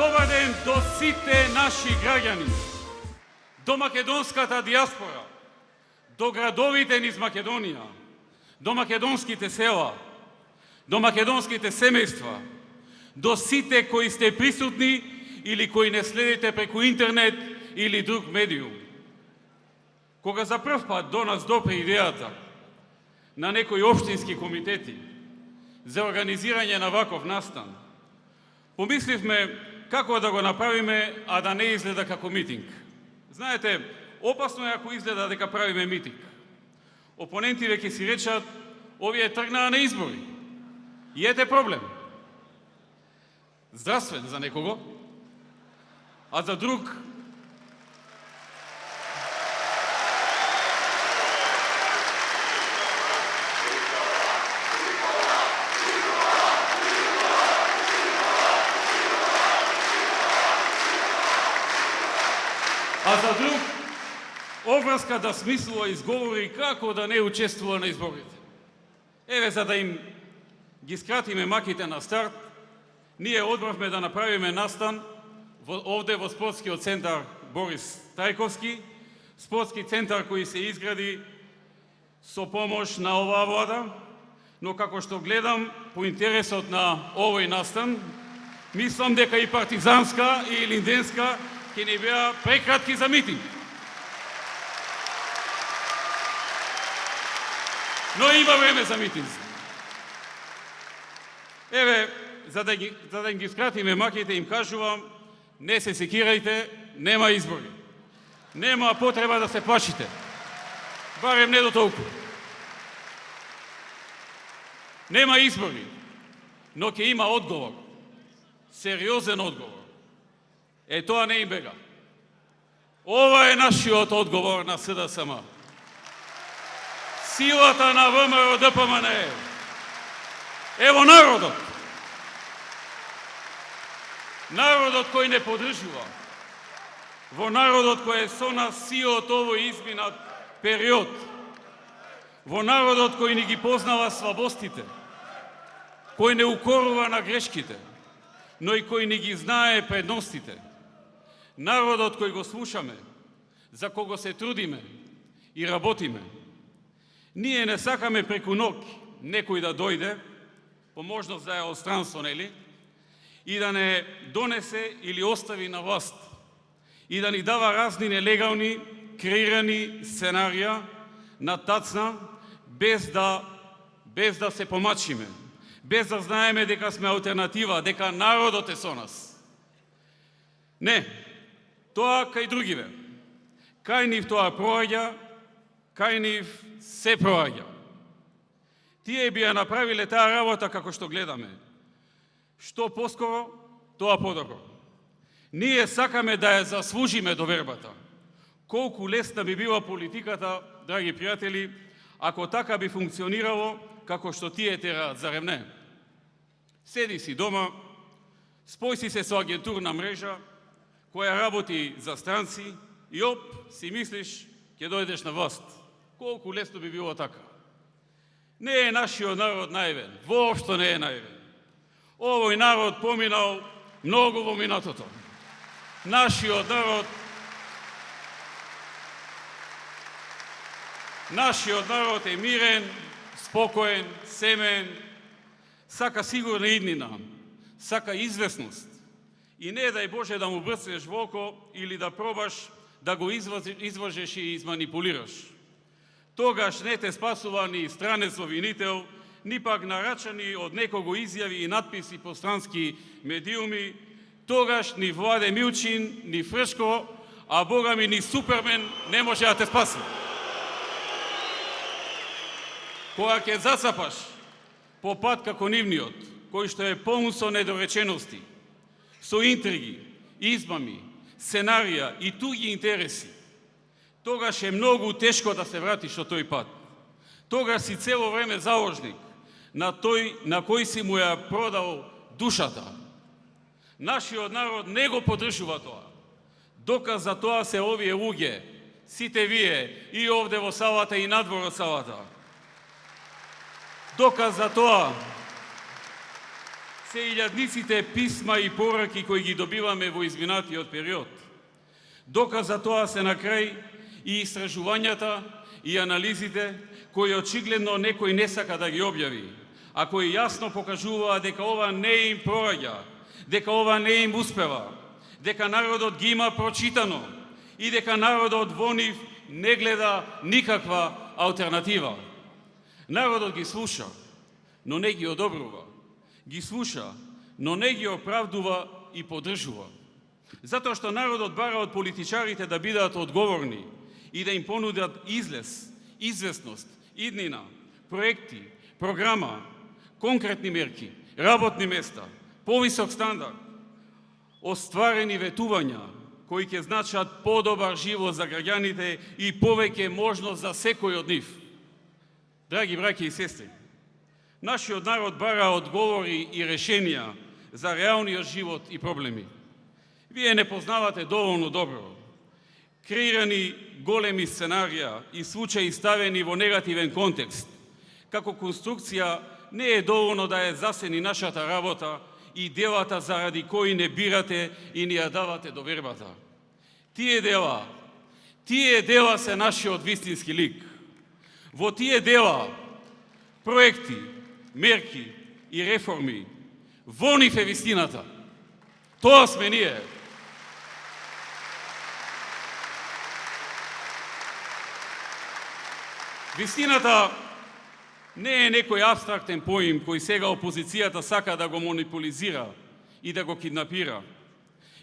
Добар ден до сите наши граѓани, до македонската диаспора, до градовите низ Македонија, до македонските села, до македонските семејства, до сите кои сте присутни или кои не следите преку интернет или друг медиум. Кога за прв пат до нас допре идејата на некои општински комитети за организирање на ваков настан, помисливме како да го направиме, а да не изгледа како митинг. Знаете, опасно е ако изгледа дека правиме митинг. Опонентиве ќе си речат, овие тргнаа на избори. И ете проблем. Здравствен за некого, а за друг обврска да смислува изговори како да не учествува на изборите. Еве, за да им ги скратиме маките на старт, ние одбравме да направиме настан овде во спортскиот центар Борис Трајковски, спортски центар кој се изгради со помош на оваа влада, но како што гледам по интересот на овој настан, мислам дека и партизанска и линденска ќе ни беа прекратки за митинг. Но има време за митинзи. Еве, за да ги скратиме маките, им кажувам, не се секирајте, нема избори. Нема потреба да се плашите. Барем не до толку. Нема избори, но ќе има одговор. Сериозен одговор. Е, тоа не им бега. Ова е нашиот одговор на СДСМ. Силата на ВМРО ДПМН. Ево народот. Народот кој не подржува. Во народот кој е со нас сиот овој изминат период. Во народот кој ни ги познава слабостите. Кој не укорува на грешките, но и кој ни ги знае предностите. Народот кој го слушаме, за кого се трудиме и работиме. Ние не сакаме преку ног некој да дојде, по можност да е од странство, нели, и да не донесе или остави на власт, и да ни дава разни нелегални, креирани сценарија на тацна, без да се помачиме, без да знаеме дека сме алтернатива, дека народот е со нас. Не, тоа кај другиве. Кај нив тоа проаѓа, кај нив се проаѓа. Тие би ја направиле таа работа како што гледаме. Што поскоро, тоа подобро. Ние сакаме да ја заслужиме довербата. Колку лесна би била политиката, драги пријатели, ако така би функционирало како што тие тераат, зарем не? Седи си дома, спој си се со агентурна мрежа, која работи за странци и си мислиш ќе дојдеш на власт. Колку лесно би било така. Не е нашиот народ наивен, воопшто не е наивен. Овој народ поминал многу во минатото. Нашиот народ е мирен, спокоен, семен, сака сигурна иднина, сака известност. И не дај Боже да му брцнеш во око или да пробаш да го изважеш и изманипулираш. Тогаш не те спасува ни странец обвинител, ни пак нарачани од некого изјави и надписи по странски медиуми, тогаш ни Владе Милчин, ни Фрешко, а Бога ми ни Супермен не може да те спаси. Кога ќе засапаш по пат како нивниот, кој што е полн со недоречености, со интриги, измами, сценарија и туги интереси, тогаш е многу тешко да се вратиш од тој пат. Тогаш си цело време заложник на тој на кој си му ја продал душата. Нашиот народ не го поддржува тоа. Доказ за тоа се овие луѓе, сите вие, и овде во салата и надвор од салата. Доказ за тоа се илјадниците писма и пораки кои ги добиваме во изминатиот период. Доказ за тоа се на крај и истражувањата и анализите кои очигледно некој не сака да ги објави, а кои јасно покажуваа дека ова не им прораѓа, дека ова не им успева, дека народот ги има прочитано и дека народот во нив не гледа никаква алтернатива. Народот ги слуша, но не ги одобрува. Ги слуша, но не ги оправдува и поддржува. Затоа што народот бара од политичарите да бидат одговорни и да им понудат излез, известност, иднина, проекти, програма, конкретни мерки, работни места, повисок стандард, остварени ветувања кои ќе значат подобар живот за граѓаните и повеќе можност за секој од нив. Драги браќи и сестри, нашиот народ бара одговори и решенија за реалниот живот и проблеми. Вие не познавате доволно добро креирани големи сценарија и случаи ставени во негативен контекст. Како конструкција не е доволно да е засени нашата работа и делата заради кои не бирате и ни ја давате довербата. Тие дела се нашиот вистински лик. Во тие дела, проекти, мерки и реформи, во нив е вистината. Тоа сме ние. Вистината не е некој абстрактен поим кој сега опозицијата сака да го монополизира и да го киднапира,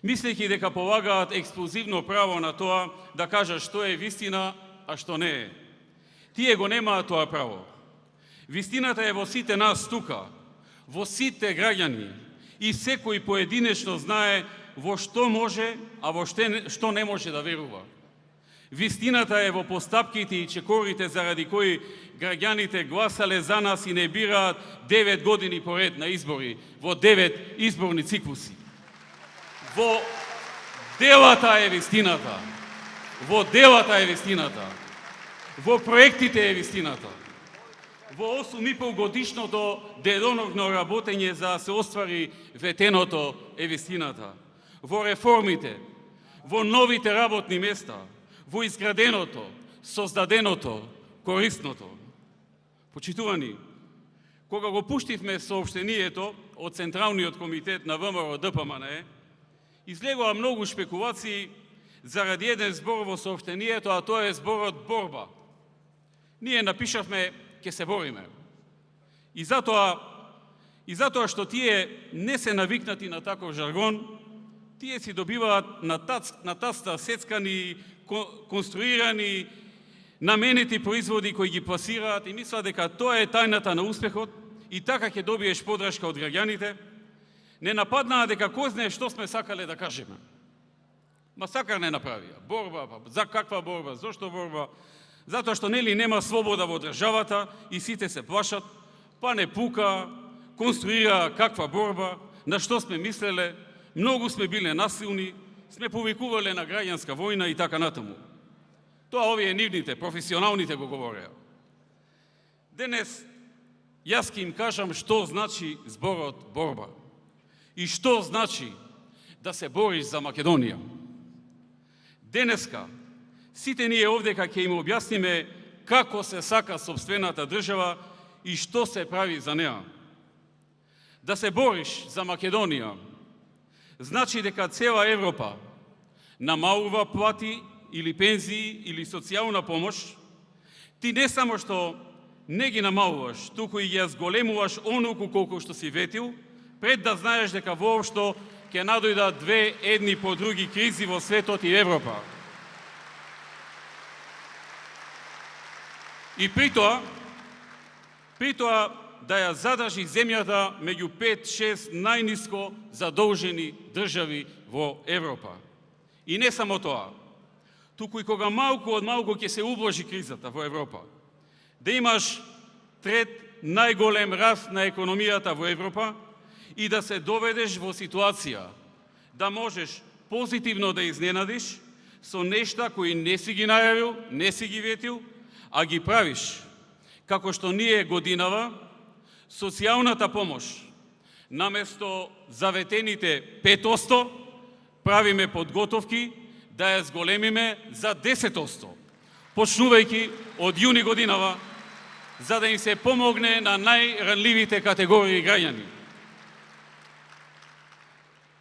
мислејќи дека полагаат ексклузивно право на тоа да кажат што е вистина, а што не е. Тие го немаат тоа право. Вистината е во сите нас тука, во сите граѓани, и секој поединечно знае во што може, а во што не може да верува. Вистината е во постапките и чекорите заради кои граѓаните гласале за нас и не бираат 9 години поред на избори, во 9 изборни циклуси. Во делата е вистината. Во делата е вистината. Во проектите е вистината. Во 8,5 годишното деноногно работење за да се оствари ветеното е вистината. Во реформите, во новите работни места, во изграденото, создаденото, корисното. Почитувани, кога го пуштивме соопштението од Централниот комитет на ВМРО ДПМНЕ, излегоа многу шпекулации заради еден збор во соопштението, а тоа е зборот борба. Ние напишавме ќе се бориме. И затоа што тие не се навикнати на таков жаргон, тие си добиваат на таста сецкани, конструирани, наменети производи кои ги пласираат и мислат дека тоа е тајната на успехот и така ќе добиеш подршка од граѓаните. Не нападнаа дека кој знае што сме сакале да кажеме. Масакар не направија. Борба, за каква борба, зошто борба? Затоа што нели нема слобода во државата и сите се плашат, па не пука, конструира каква борба, на што сме мислеле, многу сме биле насилни, сме повикувале на граѓанска војна и така натаму. Тоа овие нивните, професионалните го говореа. Денес јас ќе им кажам што значи зборот борба и што значи да се бориш за Македонија. Денеска сите ние овдека ќе им објасниме како се сака сопствената држава и што се прави за неа. Да се бориш за Македонија значи дека цела Европа намалува плати или пензии или социјална помош, ти не само што не ги намалуваш, туку и ги зголемуваш онолку колку што си ветил, пред да знаеш дека воопшто ќе надојдат две едни по други кризи во светот и Европа. И при тоа да ја задржи земјата меѓу 5-6 најниско задолжени држави во Европа. И не само тоа, туку и кога малку од малку ќе се ублажи кризата во Европа, да имаш трет најголем раст на економијата во Европа и да се доведеш во ситуација да можеш позитивно да изненадиш со нешта кои не си ги најавил, не си ги ветил, а ги правиш, како што ние годинава, социјалната помош наместо заветените 5%, правиме подготовки да ја зголемиме за 10%, почнувајќи од јуни годинава, за да им се помогне на најранливите категории граѓани.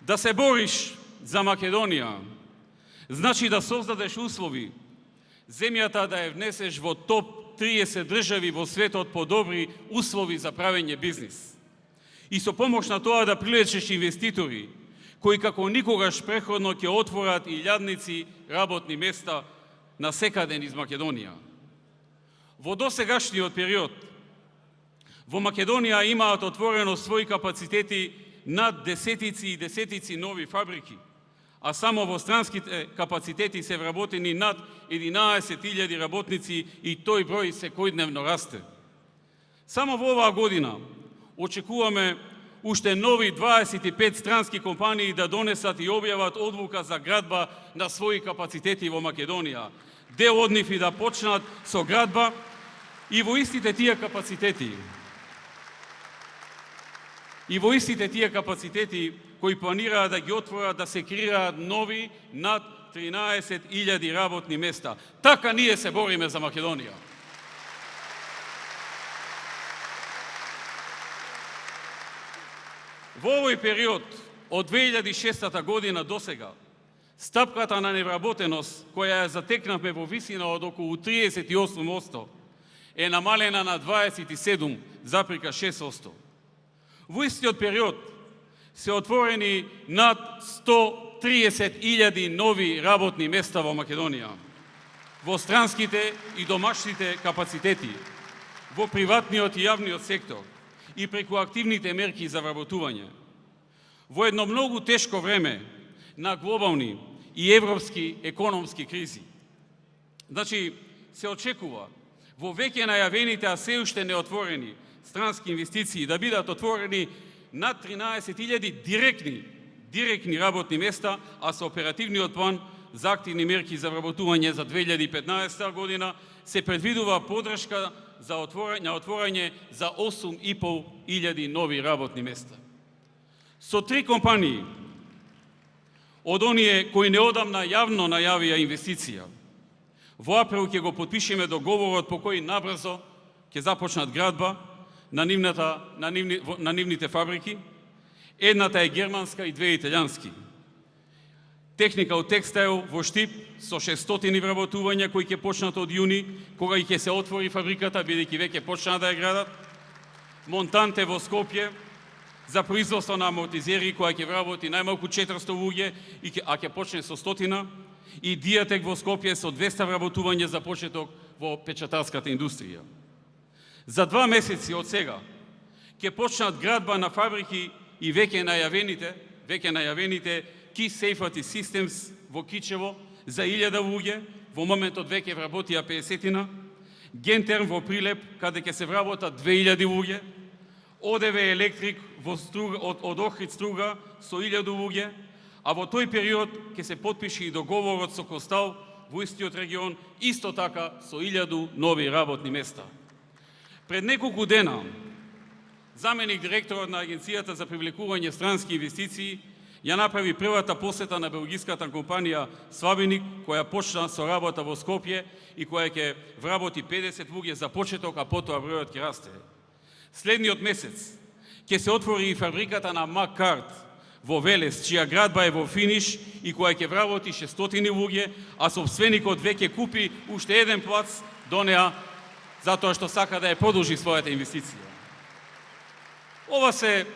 Да се бориш за Македонија, значи да создадеш услови земјата да ја внесеш во топ 30 држави во светот по добри услови за правење бизнис. И со помош на тоа да привлечеш инвеститори, кои како никогаш преходно ќе отворат илјадници работни места на секаде низ Македонија. Во досегашниот период, во Македонија имаат отворено своји капацитети над десетици и десетици нови фабрики, а само во странските капацитети се вработени над 11.000 работници и тој број секојдневно расте. Само во оваа година очекуваме уште нови 25 странски компании да донесат и објават одлука за градба на своји капацитети во Македонија. Дел од нив и да почнат со градба и во истите тие капацитети кои планираат да ги отворат, да се креираат нови над 13.000 работни места. Така ние се бориме за Македонија. Во овој период, од 2006 година до сега, стапката на невработеност, која ја затекнавме во висина од околу 38%, е намалена на 27,6%. Во истиот период се отворени над 130.000 нови работни места во Македонија, во странските и домашните капацитети, во приватниот и јавниот сектор и преку активните мерки за вработување. Во едно многу тешко време на глобални и европски економски кризи. Значи, се очекува во веќе најавените, а се уште неотворени странски инвестиции да бидат отворени над 13.000 директни работни места, а со оперативниот план за активни мерки за вработување за 2015 година се предвидува подршка за отворање за 8.500 нови работни места. Со 3 компании од оние кои неодамна јавно најавија инвестиција, во април ќе го потпишеме договорот по кој набрзо ќе започнат градба на нивните фабрики. Едната е германска и 2 италијански. Technical Textile во Штип со 600 вработувања кои ќе почнат од јуни, кога ќе се отвори фабриката, бидејќи веќе почнаа да ја градат. Монтанте во Скопје за производство на амортизери која ќе вработи најмалку 400 луѓе, а ќе почне со 100, и Диатек во Скопје со 200 вработувања за почеток во печатарската индустрија. За 2 месеци од сега ќе почнат градба на фабрики и веќе најавените Key Safety Systems во Кичево за 1000 луѓе, во моментот веќе вработија 50, Гентерм во Прилеп, каде ќе се вработат 2000 луѓе, ОДВ Електрик од Охрид Струга со 1000 луѓе, а во тој период ќе се потпише и договорот со Костал во истиот регион, исто така со 1000 нови работни места. Пред неколку дена, заменик директорот на Агенцијата за привлекување странски инвестиции ја направи првата посета на белгиската компанија Славиник, која почна со работа во Скопје и која ќе вработи 50 луѓе за почеток, а потоа бројот ќе расте. Следниот месец ќе се отвори и фабриката на Маккарт во Велес, чија градба е во финиш и која ќе вработи 600 луѓе, а собственикот веќе купи уште еден плац до неа, затоа што сака да ја продолжи својата инвестиција. Ова се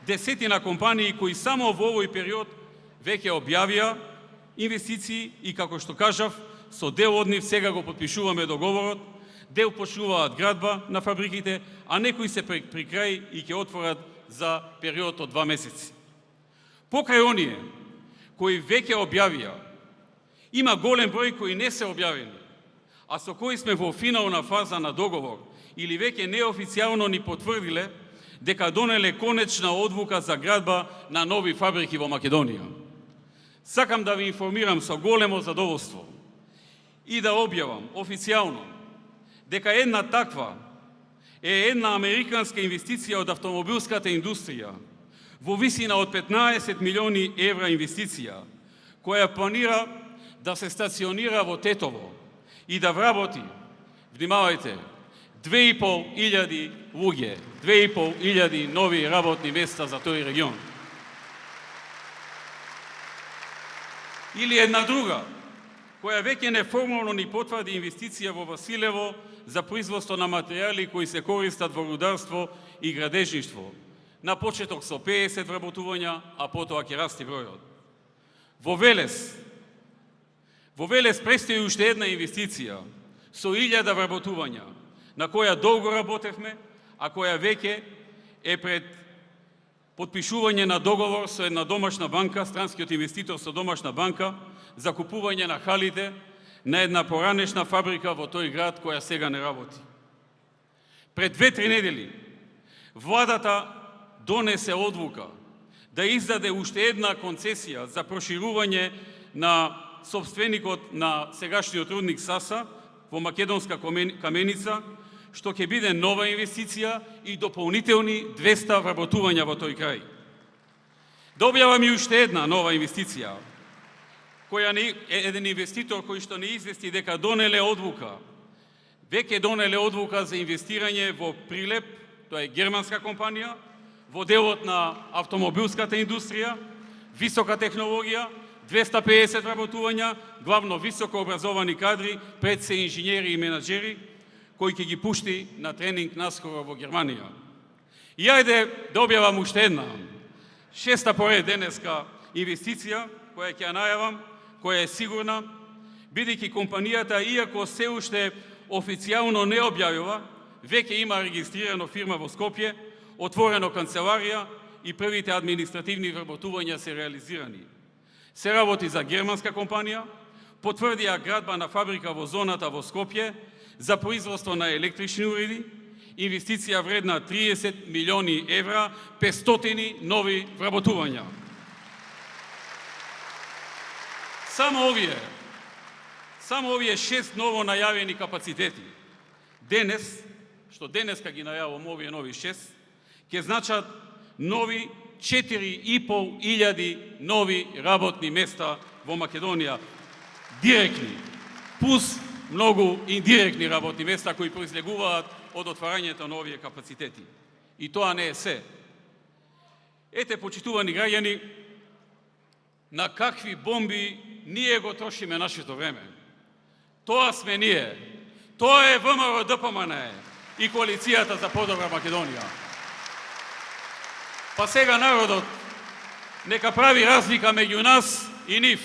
десетина компании кои само во овој период веќе објавија инвестиции и, како што кажав, со дел од нив сега го потпишуваме договорот, дел почнуваат градба на фабриките, а некои се при крај и ќе отворат за период од 2 месеци. Покрај оние кои веќе објавија, има голем број кои не се објавени, а со кои сме во финална фаза на договор или веќе неофицијално ни потврдиле дека донеле конечна одлука за градба на нови фабрики во Македонија. Сакам да ви информирам со големо задоволство и да објавам официјално дека една таква е една американска инвестиција од автомобилската индустрија, во висина од 15 милиони евра инвестиција, која планира да се стационира во Тетово и да вработи, внимавајте, 2500 луѓе, 2500 нови работни места за тој регион. Или една друга, која веќе неформално ни потврди инвестиција во Василево за производство на материјали кои се користат во рударство и градежништво. На почеток со 50 вработувања, а потоа ќе расти бројот. Во Велес престои уште една инвестиција со 1000 вработувања, на која долго работевме, а која веќе е пред потпишување на договор со една домашна банка, странскиот инвеститор со домашна банка, за купување на халите на една поранешна фабрика во тој град која сега не работи. Пред 2-3 недели владата донесе одлука да издаде уште една концесија за проширување на собственикот на сегашниот рудник Саса во Македонска каменица, што ќе биде нова инвестиција и дополнителни 200 вработувања во тој крај. Да објавам и уште една нова инвестиција, која еден инвеститор кој што не извести дека донеле одлука, веќе донеле одлука за инвестирање во Прилеп, тоа е германска компанија, во делот на автомобилската индустрија, висока технологија, 250 вработувања, главно високо образовани кадри, пред се инженери и менаџери, кој ќе ги пушти на тренинг наскоро во Германија. И ајде да објавам уште една, 6-та поред денеска инвестиција, која ќе ја најавам, која е сигурна, бидејќи компанијата, иако се уште официјално не објавува, веќе има регистрирано фирма во Скопје, отворено канцеларија и првите административни вработувања се реализирани. Се работи за германска компанија, потврдија градба на фабрика во зоната во Скопје за производство на електрични уреди, инвестиција вредна 30 милиони евра, 500 нови вработувања. Само овие 6 ново најавени капацитети, што денеска ги најавам овие нови 6, ќе значат нови 4500 нови работни места во Македонија, директни, плюс многу индиректни работни места кои произлегуваат од отварањето на овие капацитети. И тоа не е се. Ете, почитувани граѓани, на какви бомби ние го трошиме нашето време. Тоа сме ние. Тоа е ВМРО ДПМН и Коалицијата за подобра Македонија. Па сега народот нека прави разлика меѓу нас и нив.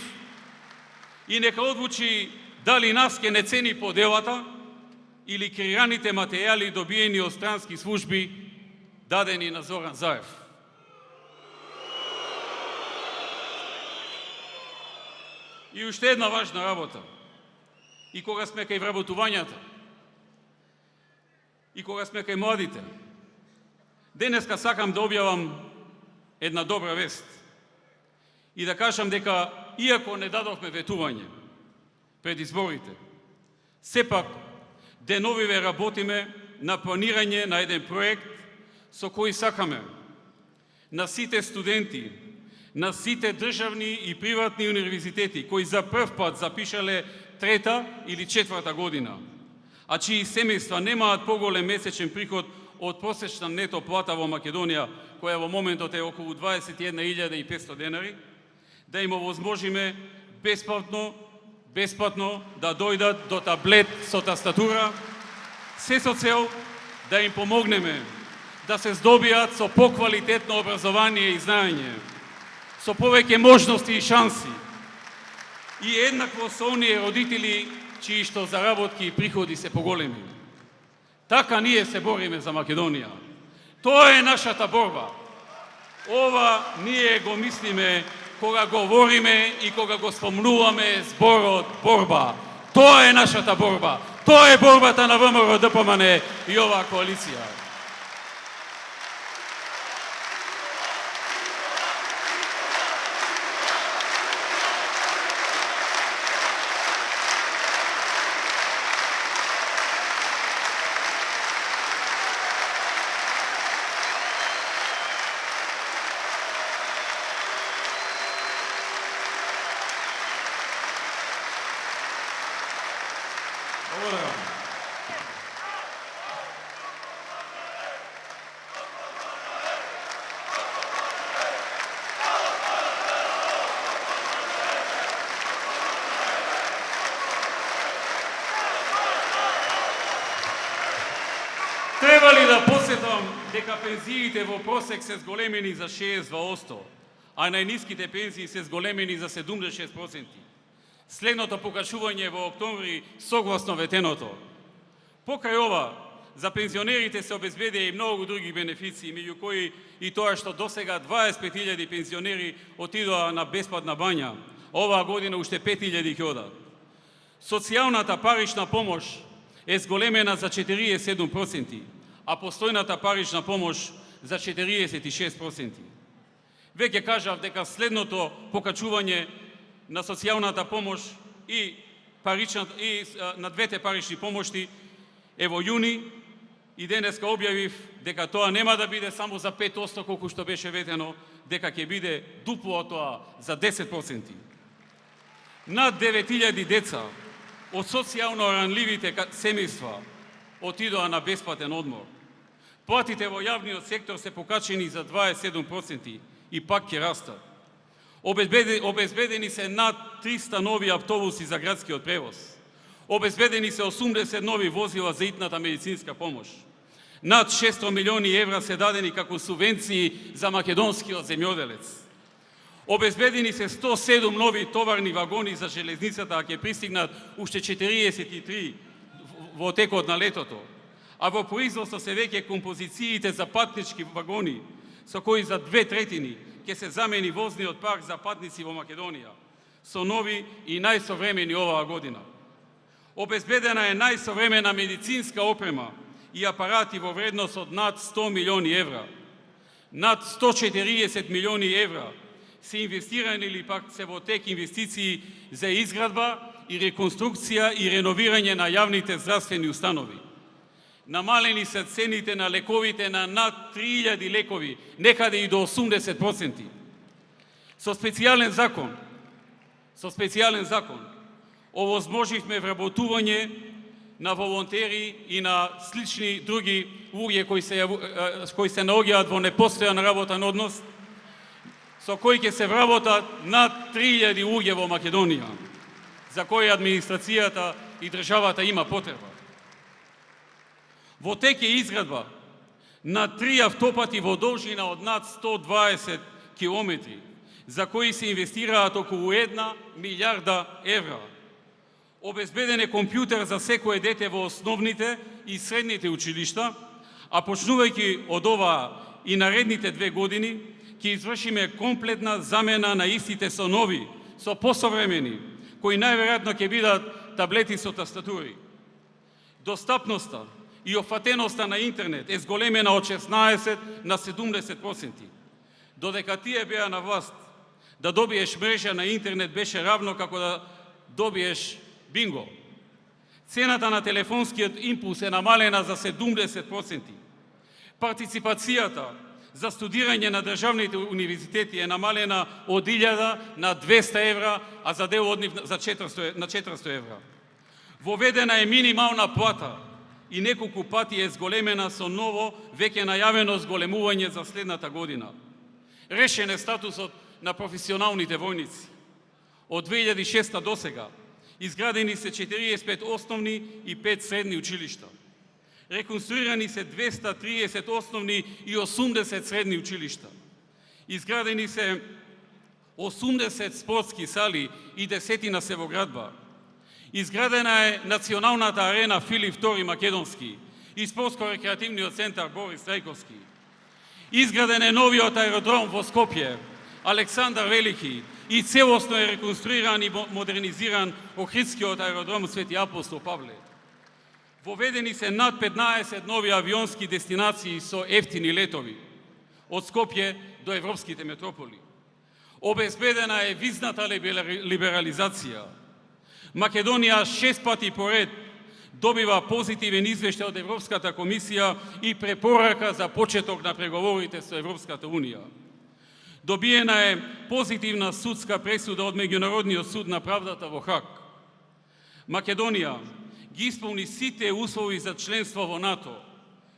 И нека одлучи дали нас ке не цени поделата или креираните материјали добиени од странски служби дадени на Зоран Заев. И уште една важна работа. И кога сме кај вработувањата, и кога сме кај младите, денеска сакам да објавам една добра вест и да кажам дека, иако не дадовме ветување пред изборите, сепак деновиве работиме на планирање на еден проект со кој сакаме на сите студенти, на сите државни и приватни универзитети кои за прв пат запишале 3-та или 4-та година, а чии семејства немаат поголем месечен приход од просечна нето плата во Македонија, која во моментот е околу 21.500 денари, да им овозможиме бесплатно да дојдат до таблет со тастатура, се со цел да им помогнеме да се здобијат со поквалитетно образование и знаење, со повеќе можности и шанси, и еднакво со оние родители чии што заработки и приходи се поголеми. Така ние се бориме за Македонија. Тоа е нашата борба. Ова ние го мислиме кога говориме и кога го спомнуваме зборот борба. Тоа е нашата борба. Тоа е борбата на ВМРО ДПМН и оваа коалиција. Благодарам. Треба ли да посетам дека пензиите во просек се зголемени за 62%, а најниските пензии се зголемени за 76%. Следното покажување во октомври согласно ветеното. Покрај ова, за пензионерите се обезбедија и многу други бенефиции, меѓу кои и тоа што досега 25.000 пензионери отидоа на бесплатна бања, оваа година уште 5.000 ќе одат. Социјалната парична помош е зголемена за 47%, а постојната парична помош за 46%. Веќе кажав дека следното покачување на социјалната помош и на двете парични помошти е во јуни и денеска објавив дека тоа нема да биде само за 5% колку што беше ветено, дека ќе биде дупло од тоа за 10%. Над 9.000 деца од социјално ранливите семејства отидоа на бесплатен одмор. Платите во јавниот сектор се покачени за 27% и пак ќе растат. Обезбедени се над 300 нови автобуси за градскиот превоз. Обезбедени се 80 нови возила за итната медицинска помош. Над 600 милиони евра се дадени како субвенции за македонскиот земјоделец. Обезбедени се 107 нови товарни вагони за железницата, а ќе пристигнат уште 43 во текот на летото. А во производство се веќе композициите за патнички вагони, со кои за 2/3 ќе се замени возниот парк за патници во Македонија, со нови и најсовремени оваа година. Обезбедена е најсовремена медицинска опрема и апарати во вредност од над 100 милиони евра. Над 140 милиони евра се инвестирани или пак се во тек инвестиции за изградба и реконструкција и реновирање на јавните здравствени установи. Намалени се цените на лековите на над 3000 лекови, некаде и до 80%. Со специјален закон овозможивме вработување на волонтери и на слични други луѓе кои се наоѓаат во непостојан работен однос, со кои ќе се вработат над 3000 луѓе во Македонија, за кои администрацијата и државата има потреба. Во тек е изградба на 3 автопати во должина од над 120 километри, за кои се инвестираат околу 1 милиарда евра. Обезбеден е компјутер за секое дете во основните и средните училишта, а почнувајќи од ова и наредните 2 години, ќе извршиме комплетна замена на истите со нови, со посовремени, кои најверојатно ќе бидат таблети со тастатури. Достапноста и офатеноста на интернет е зголемена од 16 на 70%. Додека тие беа на власт, да добиеш мрежа на интернет беше равно како да добиеш бинго. Цената на телефонскиот импулс е намалена за 70%. Партиципацијата за студирање на државните универзитети е намалена од 1000 на 200 евра, а за дел од нив на 400 евра. Воведена е минимална плата и неколку пати е зголемена со ново, веќе најавено зголемување за следната година. Решен е статусот на професионалните војници. Од 2006 до сега изградени се 45 основни и 5 средни училишта. Реконструирани се 230 основни и 80 средни училишта. Изградени се 80 спортски сали и 10 се во градба. Изградена е националната арена Филип II Македонски и спортско-рекреативниот центар Борис Трајковски. Изграден е новиот аеродром во Скопје, Александар Велики, и целосно е реконструиран и модернизиран Охридскиот аеродром Свети Апостол Павле. Воведени се над 15 нови авионски дестинации со ефтини летови од Скопје до европските метрополи. Обезбедена е визната либерализација. Македонија 6 пати поред добива позитивен извештај од Европската комисија и препорака за почеток на преговорите со Европската унија. Добиена е позитивна судска пресуда од Меѓународниот суд на правдата во Хаг. Македонија ги исполни сите услови за членство во НАТО.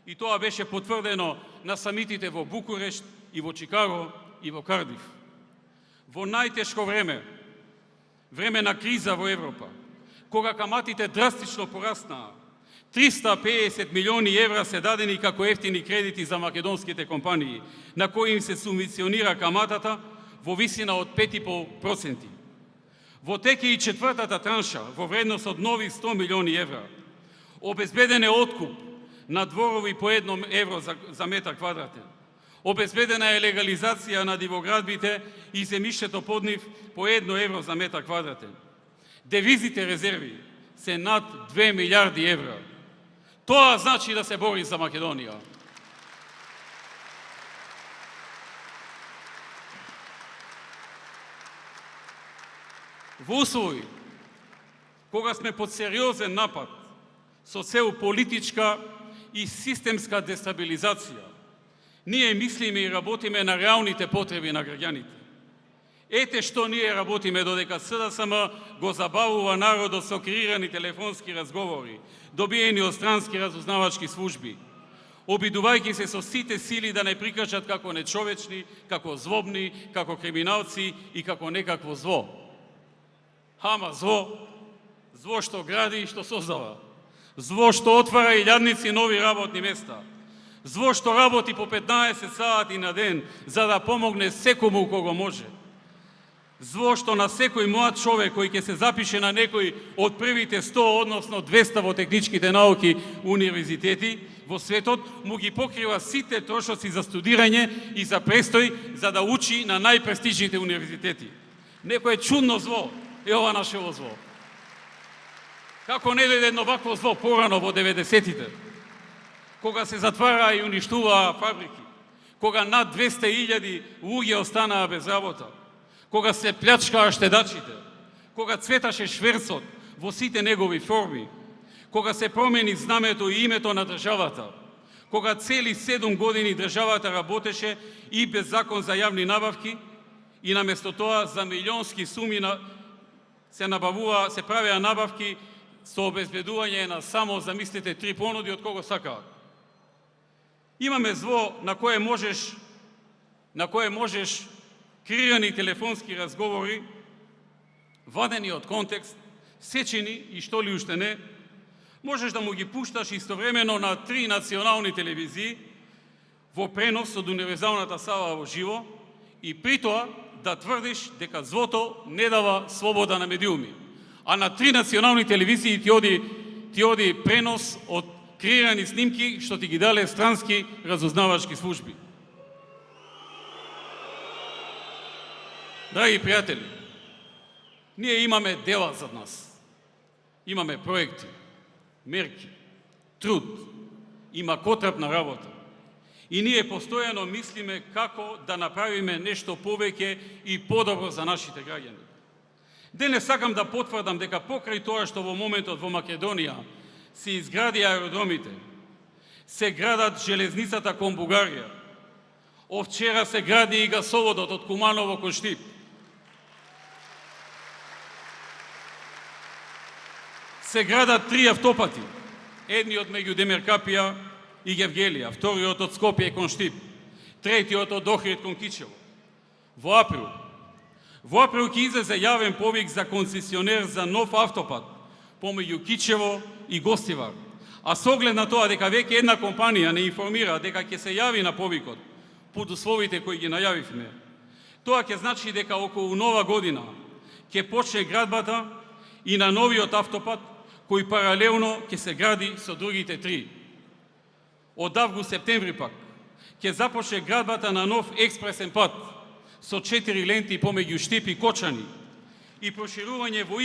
И тоа беше потврдено на самитите во Букурешт, и во Чикаго, и во Кардиф. Во најтешко време, време на криза во Европа, кога каматите драстично пораснаа, 350 милиони евра се дадени како ефтини кредити за македонските компании, на кои им се субвенционира каматата во висина од 5,5%. Во теке и четвртата транша, во вредност од нови 100 милиони евра, обезбеден е откуп на дворови по 1 евро за метар квадратен. Обезбедена е легализација на дивоградбите и земјиштето под нив по 1 евро за метар квадратен. Девизите резерви се над 2 милиарди евра. Тоа значи да се бори за Македонија. Во услови, кога сме под сериозен напад со цел политичка и системска дестабилизација, ние мислиме и работиме на реалните потреби на граѓаните. Ете што ние работиме додека СДСМ го забавува народот со креирани телефонски разговори, добиени од странски разузнавачки служби, обидувајќи се со сите сили да не прикажат како нечовечни, како злобни, како криминалци и како некакво зло. Ама зло, зло што гради и што создава, зло што отвара илјадници нови работни места, зло што работи по 15 сати на ден за да помогне секому кого може, зло што на секој млад човек кој ќе се запише на некој од првите 100, односно 200 во техничките науки универзитети во светот, му ги покрива сите трошоци за студирање и за престој за да учи на најпрестижните универзитети. Некој чудно зло е ова нашево зло. Како не дојде едно вакво зло порано во 90-тите, кога се затвараа и уништуваа фабрики, кога над 200.000 луѓе останаа без работа, кога се плячкаа штедачите, кога цветаше шверцот во сите негови форми, кога се промени знамето и името на државата, кога цели 7 години државата работеше и без закон за јавни набавки и наместо тоа за милионски суми се правеа набавки со обезбедување на само, замислите, 3 понуди од кого сакаат. Имаме зло на кое можеш креирани телефонски разговори, вадени од контекст, сечени и што ли уште не, можеш да му ги пушташ истовремено на 3 национални телевизии во пренос од универзалната сала во живо и при тоа да тврдиш дека злото не дава слобода на медиуми. А на 3 национални телевизии ти оди пренос од креирани снимки што ти ги дале странски разузнавачки служби. Драги пријатели, ние имаме дела зад нас. Имаме проекти, мерки, труд, има потребна работа. И ние постојано мислиме како да направиме нешто повеќе и подобро за нашите граѓани. Денес сакам да потврдам дека покрај тоа што во моментот во Македонија се изгради аеродромите, се градат железницата кон Бугарија, овчера се гради и гасоводот од Куманово кон Штип, се градат 3 автопати, едниот меѓу Демеркапија и Гевгелија, вториот од Скопје кон Штип, третиот од Охрид кон Кичево. Во април ќе излезе јавен повик за концесионер за нов автопат помеѓу Кичево и Гостивар, а со оглед на тоа дека веќе една компанија не информира дека ќе се јави на повикот под условите кои ги најавивме, тоа ќе значи дека околу нова година ќе почне градбата и на новиот автопат кој паралелно ќе се гради со другите 3. Од август-септември пак ќе започне градбата на нов експресен пат со 4 ленти помеѓу Штип и Кочани и проширување во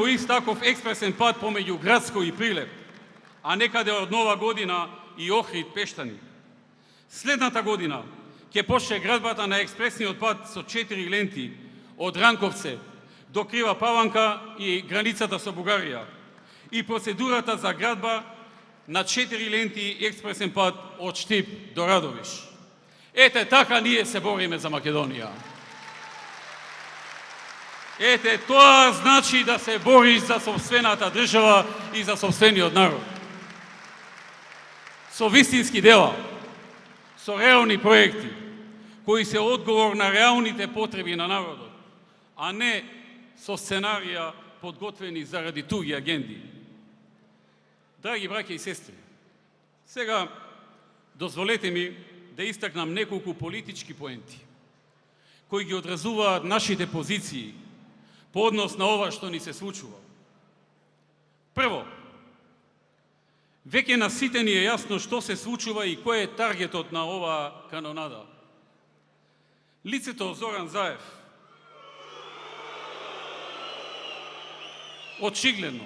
ист таков експресен пат помеѓу Градско и Прилеп, а некаде од нова година и Охрид Пештани. Следната година ќе почне градбата на експресниот пат со 4 ленти од Ранковце до Крива Паванка и границата со Бугарија и процедурата за градба на 4 ленти експресен пат од Штип до Радовиш. Ете така ние се бориме за Македонија. Ете, тоа значи да се бориш за собствената држава и за собствениот народ. Со вистински дела, со реални проекти, кои се одговор на реалните потреби на народот, а не со сценарија подготвени заради туги агенди. Драги браќа и сестри, сега дозволете ми да истакнам неколку политички поенти, кои ги одразуваат нашите позиции по однос на ова што ни се случува. Прво, веќе на сите ни е јасно што се случува и кој е таргетот на оваа канонада. Лицето Зоран Заев очигледно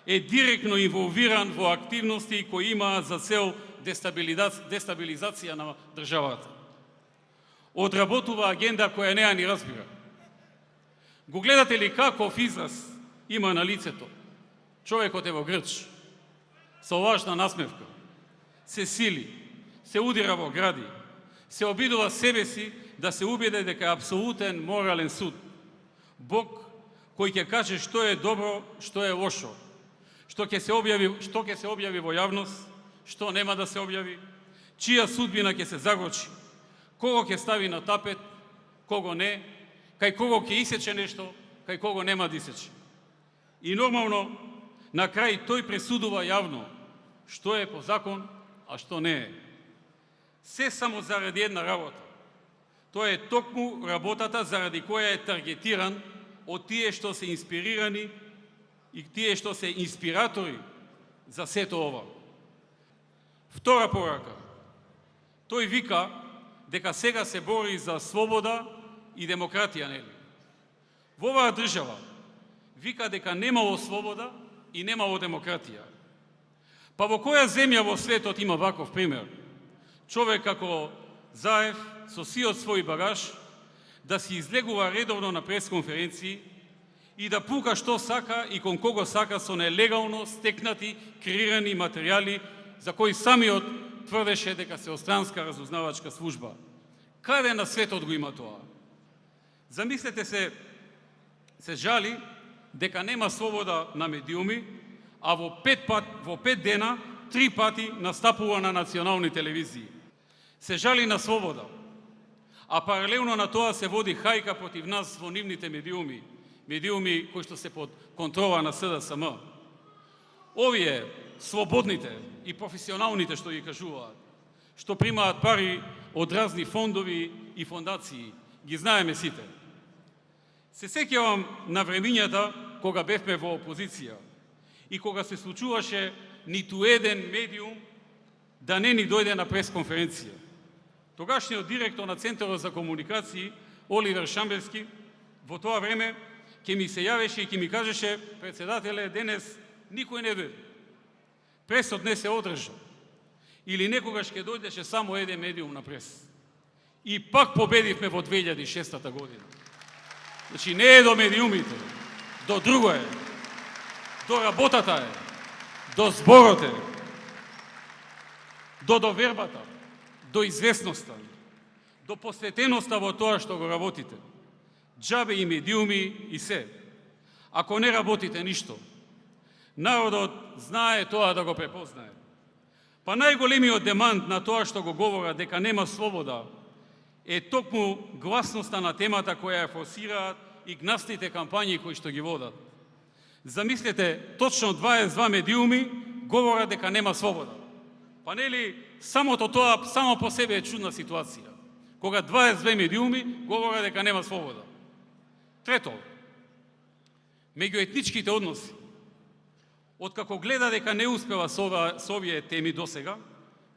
е директно инволвиран во активности кои имаат за цел дестабилизација на државата. Одработува агенда која не ја ни разбира. Го гледате ли каков израз има на лицето? Човекот е во грч, со лажна насмевка, се сили, се удира во гради, се обидува себе си да се убеде дека е апсолутен морален суд. Бог кој ќе каже што е добро, што е лошо, што ќе се објави во јавност, што нема да се објави, чија судбина ќе се загорчи, кого ќе стави на тапет, кого не, кај кого ќе исече нешто, кај кого нема да исече. И нормално, на крај тој пресудува јавно што е по закон, а што не е. Се само заради една работа. Тоа е токму работата заради која е таргетиран од тие што се инспирирани и тие што се инспиратори за сето ова. Втора порака. Тој вика дека сега се бори за слобода и демократија, нели? Во оваа држава вика дека немало слобода и немало демократија. Па во која земја во светот има ваков пример? Човек како Заев со сиот свој багаж да си излегува редовно на пресконференции и да пука што сака и кон кого сака со нелегално стекнати, креирани материјали за кои самиот тврдеше дека се странска разузнавачка служба. Каде на светот го има тоа? Замислете се жали дека нема слобода на медиуми, а во 5 дена 3 пати настапува на национални телевизии. Се жали на слобода, а паралелно на тоа се води хајка против нас во нивните медиуми кои што се под контрола на СДСМ. Овие слободните и професионалните што ги кажуваат, што примаат пари од разни фондови и фондации, ги знаеме сите. Се сеќавам на времињата кога бевме во опозиција и кога се случуваше ниту еден медиум да не ни дојде на пресконференција. Тогашниот директор на Центарот за комуникации, Оливер Шамбевски, во тоа време ќе ми се јавеше и ќе ми кажеше: председателе, денес никој не дојде. Пресот не се одржа. Или некогаш ќе дојдеше само еден медиум на прес. И пак победивме во 2006 година. Значи не е до медиумите, до друго е. До работата е, до зборот е, до довербата, до известноста, до посветеноста во тоа што го работите. Џабе и медиуми и се. Ако не работите ништо, народот знае тоа да го препознае. Па најголемиот демант на тоа што го говорат дека нема слобода е токму гласноста на темата која ја форсираат и гнасните кампањи кои што ги водат. Замислете, точно 22 медиуми говорат дека нема слобода. Па нели самото тоа само по себе е чудна ситуација, кога 22 медиуми говорат дека нема слобода. Трето, меѓуетничките односи. Откако гледа дека не успева со овие теми досега,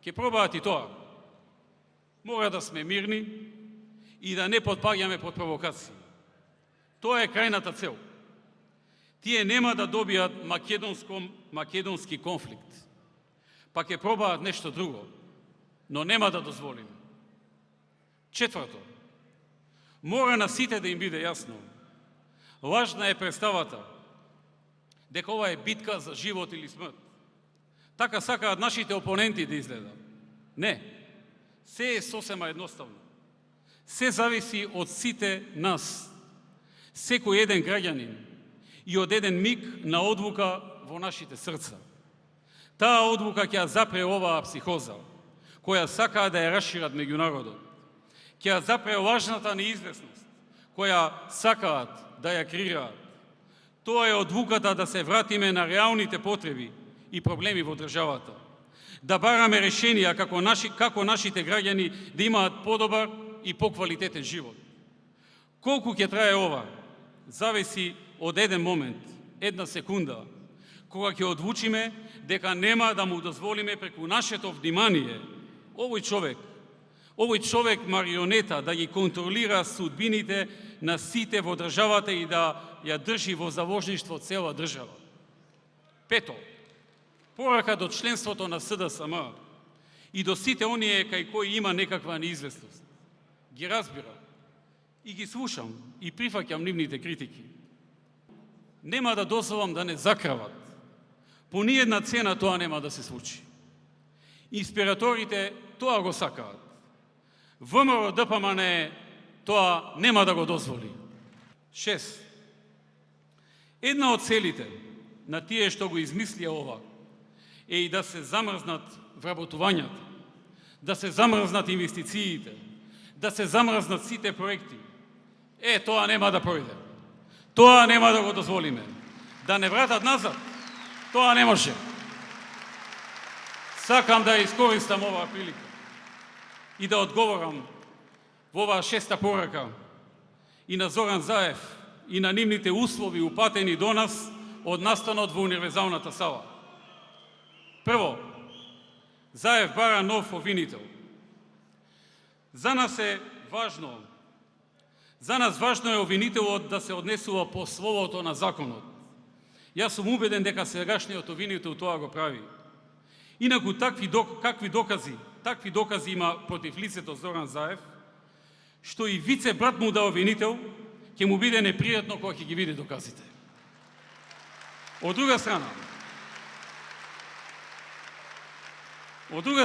ќе пробаат и тоа. Мора да сме мирни и да не подпаѓаме под провокации. Тоа е крајната цел. Тие нема да добијат македонски конфликт. Па ќе пробаат нешто друго, но нема да дозволиме. Четврто, мора на сите да им биде јасно. Важна е представата дека ова е битка за живот или смрт. Така сакаат нашите опоненти да изгледа. Не, се е сосема едноставно. Се зависи од сите нас. секој еден граѓанин и од еден миг на одлука во нашите срца. Таа одлука ќе ја запре оваа психоза, која сакаа да ја расшират меѓу народот. Ќе ја запре лажната неизвестност, која сакаат да ја креираат. Тоа е одлуката да се вратиме на реалните потреби и проблеми во државата. Да бараме решенија како нашите граѓани да имаат подобар и поквалитетен живот. Колку ќе трае ова, зависи од еден момент, една секунда, кога ќе одлучиме дека нема да му дозволиме преку нашето внимание овој човек марионета да ги контролира судбините на сите во државата и да ја држи во заложништво цела држава. Пето, порака до членството на СДСМ и до сите оние кај кои има некаква неизвестност. Ги разбирам и ги слушам и прифаќам нивните критики. Нема да дозволам да не закрават. По ниедна цена тоа нема да се случи. Инспираторите тоа го сакаат. ВМРО ДПМН тоа нема да го дозволи. 6. Една од целите на тие што го измислија ова е и да се замрзнат вработувањата, да се замрзнат инвестициите, да се замрзнат сите проекти. Тоа нема да пројде. Тоа нема да го дозволиме. Да не вратат назад, тоа не може. Сакам да искористам оваа прилика и да одговорам во оваа 6-та порака и на Зоран Заев и на нивните услови упатени до нас од настанот во универзалната сала. Прво, Заев бара нов обвинител. За нас важно е обвинителот да се однесува по словото на законот. Јас сум убеден дека сегашниот обвинител тоа го прави. Инаку такви докази има против лицето Зоран Заев, што и вице брат му да обвинител, ќе му биде непријатно кога ќе ги види доказите. Од друга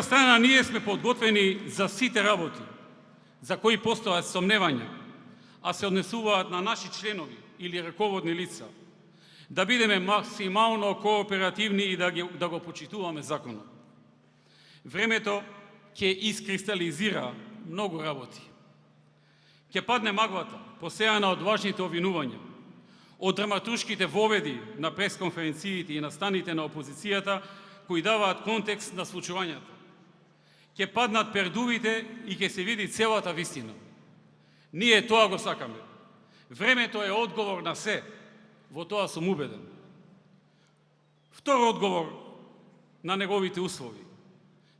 страна, ние сме подготвени за сите работи, за кои постојат сомневања, а се однесуваат на наши членови или раководни лица, да бидеме максимално кооперативни и да го почитуваме законот. Времето ќе искристализира многу работи. Ќе падне маглата, посејана од важните обвинувања, од драматуршките воведи на пресконференциите и на станите на опозицијата, кои даваат контекст на случувањата. Ќе паднат пердувите и ќе се види целата вистина. Ние тоа го сакаме. Времето е одговор на се. Во тоа сум убеден. Втор одговор на неговите услови.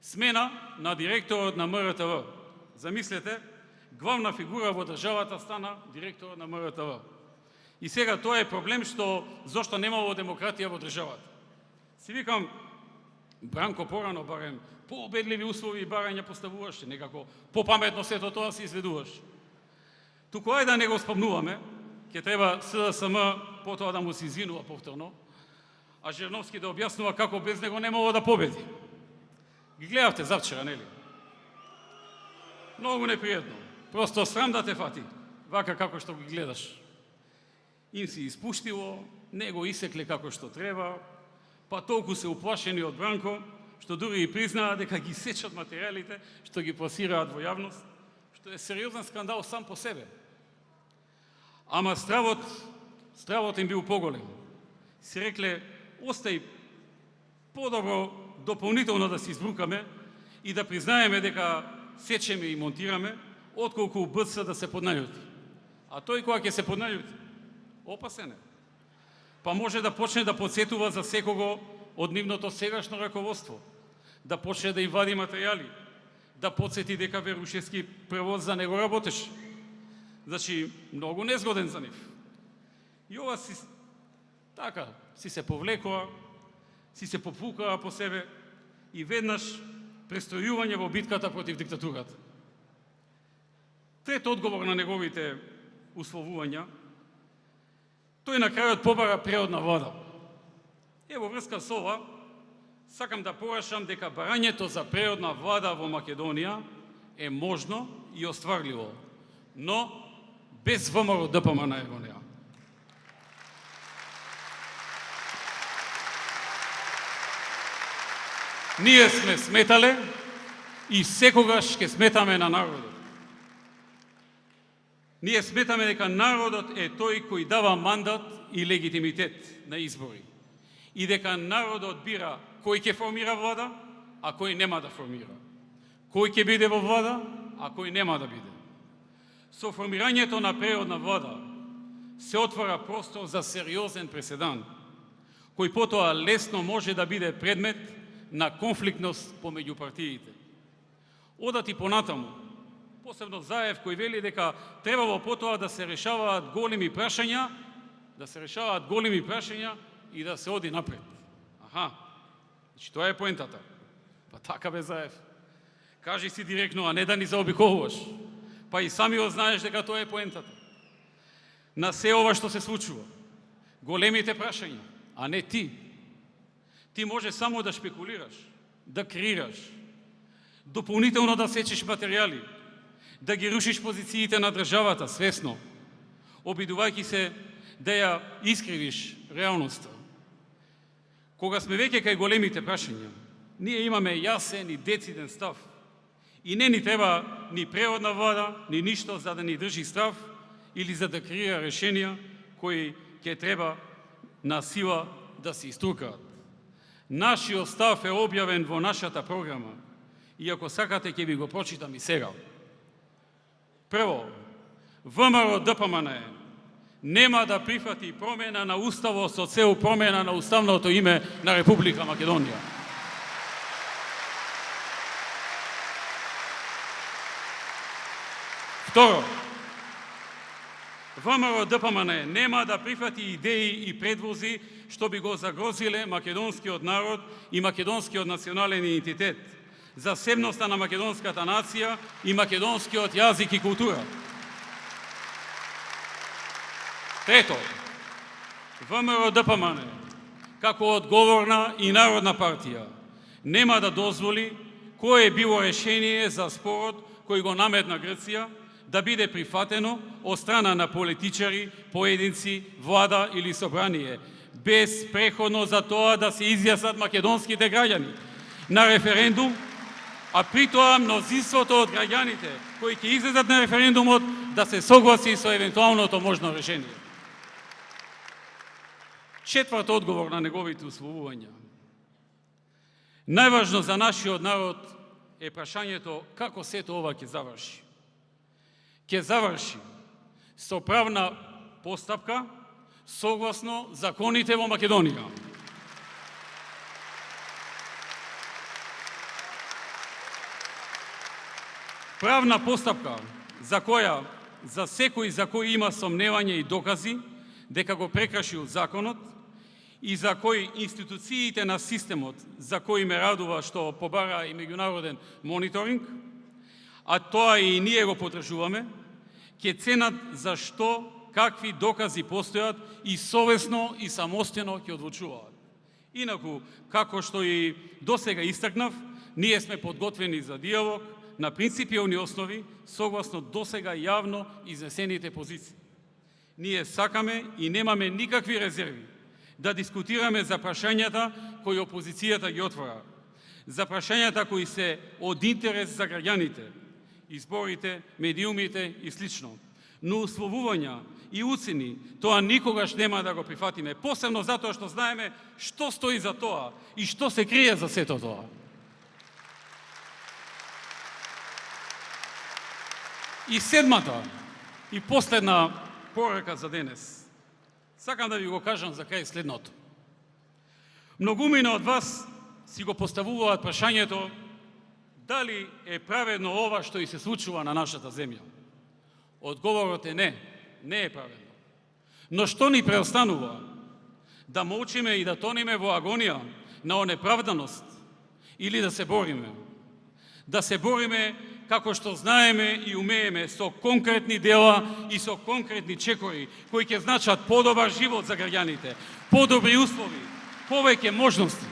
Смена на директорот на МРТВ. Замислете, главна фигура во државата стана директорот на МРТВ. И сега тоа е проблем зошто немало демократија во државата. Си викам, Бранко порано барем пообедливи услови и барања поставуваше, некако попаметно сето тоа се изведуваш. Туку ајде да не го спомнуваме, ќе треба СДСМ потоа да му се извинува повторно, а Жирновски да објаснува како без него немало да победи. Ги гледавте завчера, нели? Многу непријатно. Просто срам да те фати, вака како што ги гледаш. Им си испуштило, не го исекле како што треба, па толку се уплашени од Бранко, што дури и признаа дека ги сечат материјалите што ги пласираат во јавност, што е сериозен скандал сам по себе. Ама стравот им бил поголем. Си рекле, остај подобро дополнително да се избрукаме и да признаеме дека сечеме и монтираме, отколку БЦ да се поднаљути. А тој кога ќе се поднаљути, опасен е. Па може да почне да подсетува за секого од нивното сегашно раководство, да почне да им вади материјали, да подсети дека Верушевски превоз за него работеше. Значи, многу незгоден за нив. И ова си се повлекоа, си се попукаа по себе и веднаш престојување во битката против диктатурата. Трет одговор на неговите условувања, тој на крајот побара преодна влада. Во врска со ова, сакам да порашам дека барањето за преодна влада во Македонија е можно и остварливо, но без ВМРО ДПМН во неа. Ние сме сметале и секогаш ќе сметаме на народот. Ние сметаме дека народот е тој кој дава мандат и легитимитет на избори. И дека народот бира кој ќе формира влада, а кој нема да формира. Кој ќе биде во влада, а кој нема да биде. Со формирањето на преродна влада се отвора простор за сериозен преседан, кој потоа лесно може да биде предмет на конфликтност помеѓу партиите. Одат и понатаму, посебно Заев кој вели дека требало потоа да се решаваат големи прашања, и да се оди напред. Аха, значи тоа е поентата. Па така бе Заев. Кажи си директно, а не да ни заобиколуваш. Па и самиот знаеш дека тоа е поентата. На се ова што се случува, големите прашања, а не ти. Ти може само да шпекулираш, да креираш, дополнително да сечеш материјали, да ги рушиш позициите на државата свесно, обидувајќи се да ја искривиш реалноста. Кога сме веќе кај големите прашања, ние имаме јасен и дециден став. И не ни треба ни преродна влада, ни ништо за да ни држи страв или за да креира решенија кои ќе треба на сила да се иструкаат. Нашиот став е објавен во нашата програма и ако сакате ќе ви го прочитам и сега. Прво, ВМРО-ДПМНЕ нема да прифати промена на Уставот со цел промена на уставното име на Република Македонија. Второ, ВМРО-ДПМНЕ нема да прифати идеи и предвози што би го загрозиле македонскиот народ и македонскиот национален идентитет, засебноста на македонската нација и македонскиот јазик и култура. Трето, ВМРО-ДПМНЕ, како одговорна и народна партија, нема да дозволи кое било решение за спорот кој го наметна Грција да биде прифатено од страна на политичари, поединци, влада или собрание, без преходно за тоа да се изјаснат македонските граѓани на референдум, а при тоа мнозинството од граѓаните кои ќе излезат на референдумот да се согласи со евентуалното можно решение. Четврт одговор на неговите условувања. Најважно за нашиот народ е прашањето како сето ова ќе заврши. Ќе заврши со правна постапка согласно законите во Македонија. Правна постапка за која за секој за кој има сомневање и докази дека го прекршил законот и за кој институциите на системот за кој ме радува што побара и меѓународен мониторинг, а тоа и ние го подржуваме, ќе ценат за што, какви докази постојат и совесно и самостојно ќе одлучуваат. Инаку, како што и досега истакнав, ние сме подготвени за диалог на принципиални основи, согласно досега јавно изнесените позиции. Ние сакаме и немаме никакви резерви да дискутираме за прашањата кои опозицијата ги отвора, за прашањата кои се од интерес за граѓаните, изборите, медиумите и слично. Но условувања и уцени тоа никогаш нема да го прифатиме, посебно затоа што знаеме што стои за тоа и што се крие за сето тоа. И седмата и последна порака за денес. Сакам да ви го кажам за крај следното. Многумина од вас си го поставуваат прашањето дали е праведно ова што и се случува на нашата земја. Одговорот е не, не е праведно. Но што ни преостанува? Да молчиме и да тонеме во агонија на онеправданост или да се бориме? Да се бориме како што знаеме и умееме со конкретни дела и со конкретни чекори кои ќе значат подобар живот за граѓаните, подобри услови, повеќе можности.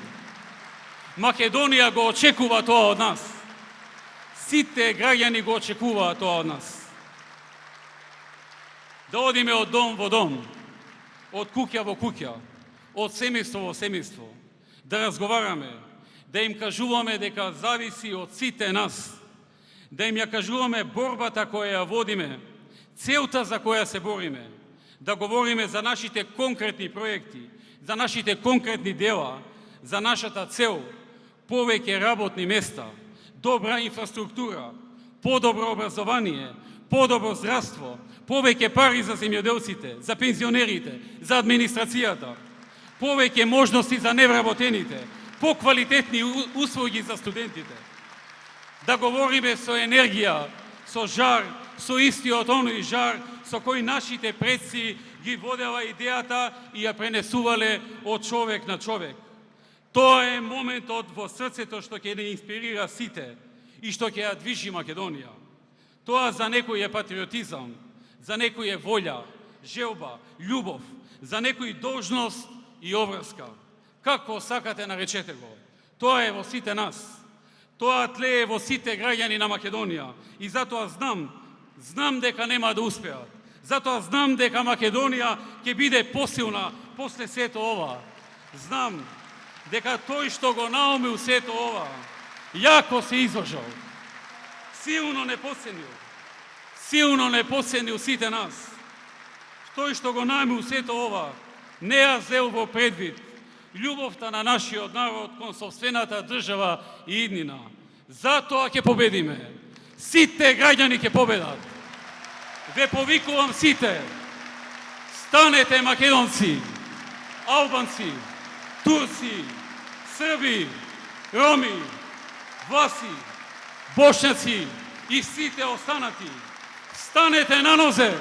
Македонија го очекува тоа од нас. Сите граѓани го очекуваат тоа од нас. Да одиме од дом во дом, од куќа во куќа, од семејство во семејство, да разговараме, да им кажуваме дека зависи од сите нас, да им ја кажуваме борбата која ја водиме, целта за која се бориме, да говориме за нашите конкретни проекти, за нашите конкретни дела, за нашата цел, повеќе работни места, добра инфраструктура, подобро образование, подобро здравство, повеќе пари за земјоделците, за пензионерите, за администрацијата, повеќе можности за невработените, поквалитетни услуги за студентите. Да говориме со енергија, со жар, со истиот оној жар со кој нашите предци ги водела идејата и ја пренесувале од човек на човек. Тоа е моментот во срцето што ќе не инспирира сите и што ќе ја движи Македонија. Тоа за некој е патриотизам, за некој е волја, желба, љубов, за некој должност и обврска. Како сакате наречете го. Тоа е во сите нас. Тоа тлее во сите граѓани на Македонија. И затоа знам дека нема да успеат. Затоа знам дека Македонија ќе биде посилна после сето ова. Знам дека тој што го наумил сето ова, јако се изложил. Силно не подценил сите нас. Тој што го наумил сето ова, не ја зел во предвид љубовта на нашиот народ кон сопствената држава и иднина. Затоа ќе победиме. Сите граѓани ќе победат. Ве повикувам сите. Станете македонци, албанци, турци, срби, роми, власи, бошњаци и сите останати. Станете на нозе.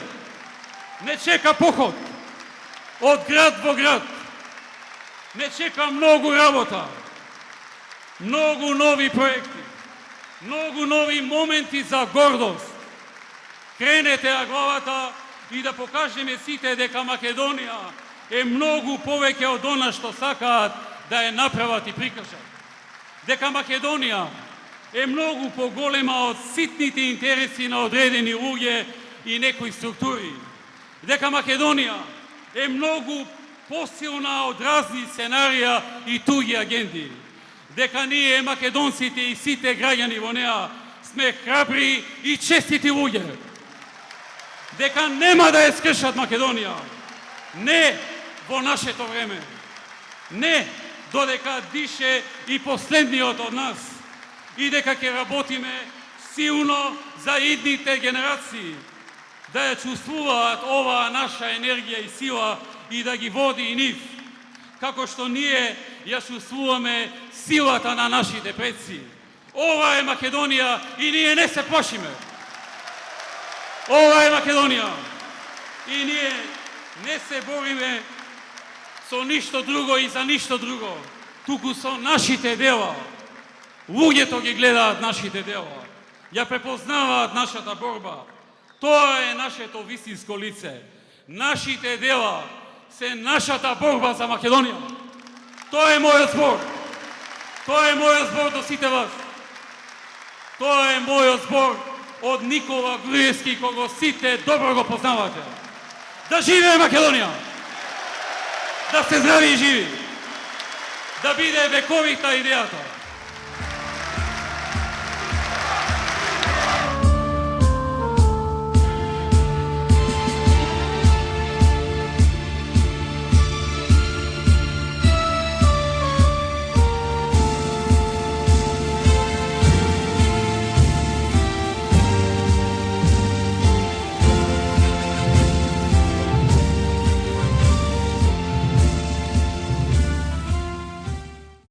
Не чека поход од град во град. Не чека многу работа, многу нови проекти, многу нови моменти за гордост. Кренете ја главата и да покажеме сите дека Македонија е многу повеќе од она што сакаат да ја направат и прикажат. Дека Македонија е многу поголема од ситните интереси на одредени луѓе и некои структури. Дека Македонија е многу посилна од разни сценарија и туѓи агенди. Дека ние, македонците и сите граѓани во неа, сме храбри и честити луѓе. Дека нема да ја скршат Македонија. Не во нашето време. Не додека дише и последниот од нас. И дека ќе работиме силно за идните генерации. Да ја чувствуваат оваа наша енергија и сила и да ги води и нив, како што ние ја чувствуваме силата на нашите предци. Ова е Македонија и ние не се плашиме. Ова е Македонија и ние не се бориме со ништо друго и за ништо друго, туку со нашите дела. Луѓето ги гледаат нашите дела, ја препознаваат нашата борба. Тоа е нашето вистинско лице. Нашите дела се нашата борба за Македонија. Тоа е мојот збор. Тоа е мојот збор до сите вас. Тоа е мојот збор од Никола Груевски, кого сите добро го познавате. Да живее Македонија! Да се здрави и живи! Да биде вековита идејата!